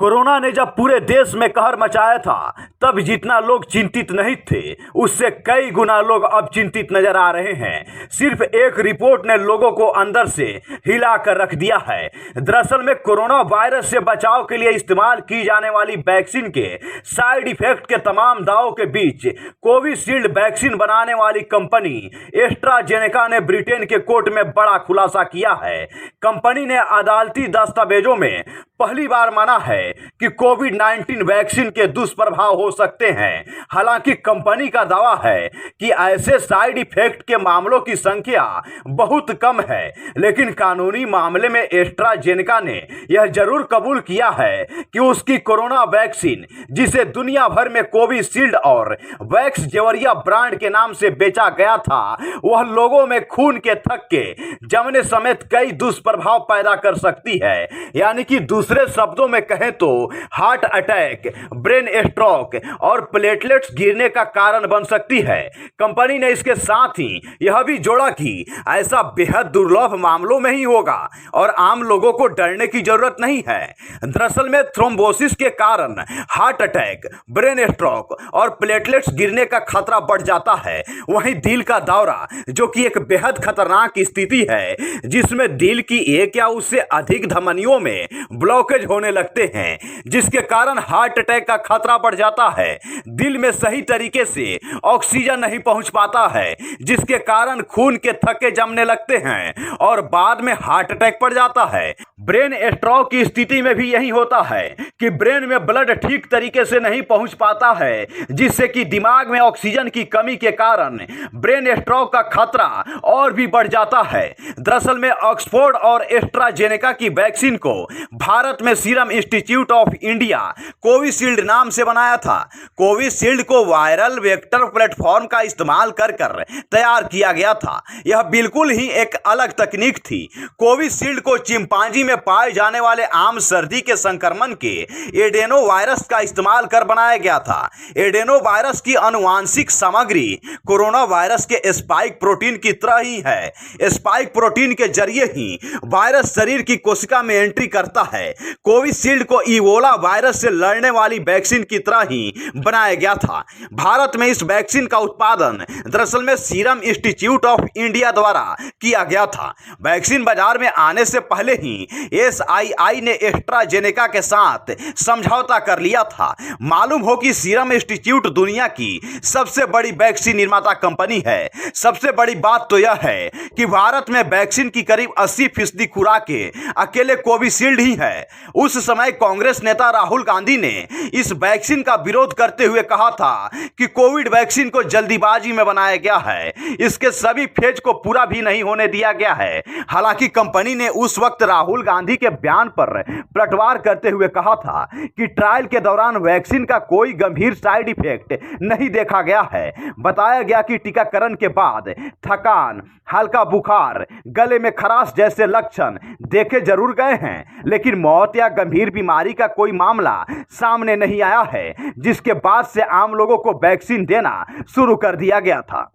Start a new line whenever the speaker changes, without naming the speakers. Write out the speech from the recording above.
Corona ने जब पूरे देश में कहर मचाया था तब जितना लोग चिंतित नहीं थे उससे कई गुना लोग अब चिंतित नजर आ रहे हैं। सिर्फ एक रिपोर्ट ने लोगों को अंदर से हिला कर रख दिया है। दरअसल में कोरोना वायरस से बचाव के लिए इस्तेमाल की जाने वाली वैक्सीन के साइड इफेक्ट के तमाम दावों के बीच कोविशील्ड वैक्सीन बनाने वाली कंपनी एस्ट्राजेनेका ने ब्रिटेन के कोर्ट में बड़ा खुलासा किया है। कंपनी ने अदालती दस्तावेजों में पहली बार माना है कि कोविड-19 वैक्सीन के दुष्प्रभाव हो सकते हैं। हालांकि कंपनी का दावा है कि ऐसे साइड इफेक्ट के मामलों की संख्या बहुत कम है, लेकिन कानूनी मामले में एस्ट्राजेनेका ने यह जरूर कबूल किया है कि उसकी कोरोना वैक्सीन, जिसे दुनिया भर में कोविशील्ड और वैक्स जेवरिया ब्रांड के नाम से बेचा गया था, वह लोगों में खून के थक्के जमने समेत कई दुष्प्रभाव पैदा कर सकती है। यानी कि दूसरे शब्दों में कहें तो हार्ट अटैक, ब्रेन स्ट्रोक और प्लेटलेट्स गिरने का कारण बन सकती है। कंपनी ने इसके साथ ही यह भी जोड़ा कि ऐसा बेहद दुर्लभ मामलों में ही होगा और आम लोगों को डरने की जरूरत नहीं है। दरअसल में थ्रोम्बोसिस के कारण हार्ट अटैक, ब्रेन स्ट्रोक और प्लेटलेट्स गिरने का खतरा बढ़ जाता है। वहीं दिल का दौरा, जो कि एक बेहद खतरनाक स्थिति है जिसमें दिल की एक या उससे अधिक धमनियों में ब्लॉकेज होने लगते हैं, जिसके कारण हार्ट अटैक का खतरा बढ़ जाता है। दिल में सही तरीके से ऑक्सीजन नहीं पहुंच पाता है, जिसके कारण खून के थक्के जमने लगते हैं और बाद में हार्ट अटैक पड़ जाता है। ब्रेन स्ट्रोक की स्थिति में भी यही होता है कि ब्रेन में ब्लड ठीक तरीके से नहीं पहुंच पाता है, जिससे कि दिमाग में ऑक्सीजन की कमी के कारण ब्रेन स्ट्रोक का खतरा और भी बढ़ जाता है। दरअसल में ऑक्सफोर्ड और एस्ट्राजेनेका की वैक्सीन को भारत में serum institute of India Covishield नाम से बनाया था। कोविशील्ड को वायरल वेक्टर प्लेटफॉर्म का इस्तेमाल कर तैयार किया गया था। यह बिल्कुल ही एक अलग तकनीक थी। कोविशील्ड को चिंपांजी में पाए जाने वाले आम सर्दी के संक्रमण के एडेनो वायरस का इस्तेमाल कर बनाया गया था। एडेनो वायरस की आनुवांशिक सामग्री कोरोना वायरस के स्पाइक प्रोटीन की तरह ही है। स्पाइक प्रोटीन के जरिए ही वायरस शरीर की कोशिका में एंट्री करता है। कोविशील्ड को इबोला वायरस से लड़ने वाली वैक्सीन की तरह ही बनाया गया था। भारत में इस वैक्सीन का उत्पादन दरअसल में सीरम इंस्टीट्यूट ऑफ इंडिया द्वारा किया गया था। वैक्सीन बाजार में आने से पहले ही एसआईआई ने एस्ट्राजेनेका के साथ समझौता कर लिया था। मालूम हो कि सीरम इंस्टीट्यूट दुनिया की सबसे बड़ी वैक्सीन निर्माता कंपनी है। सबसे बड़ी बात तो यह है कि भारत में वैक्सीन की करीब 80% खुराकें अकेले कोविशील्ड ही है। उस समय कांग्रेस नेता राहुल गांधी ने इस वैक्सीन का विरोध करते हुए कहा था कि कोविड वैक्सीन को जल्दीबाजी में बनाया गया है, इसके सभी फेज को पूरा भी नहीं होने दिया गया है। हालांकि कंपनी ने उस वक्त राहुल गांधी के बयान पर पलटवार करते हुए कहा था कि ट्रायल के दौरान वैक्सीन का कोई गंभीर साइड इफेक्ट नहीं देखा गया है। बताया गया कि टीकाकरण के बाद थकान, हल्का बुखार, गले में खराश जैसे लक्षण देखे जरूर गए हैं, लेकिन मौत या गंभीर बीमारी का कोई मामला सामने नहीं आया है, जिसके बाद से आम लोगों को वैक्सीन देना शुरू कर दिया गया था।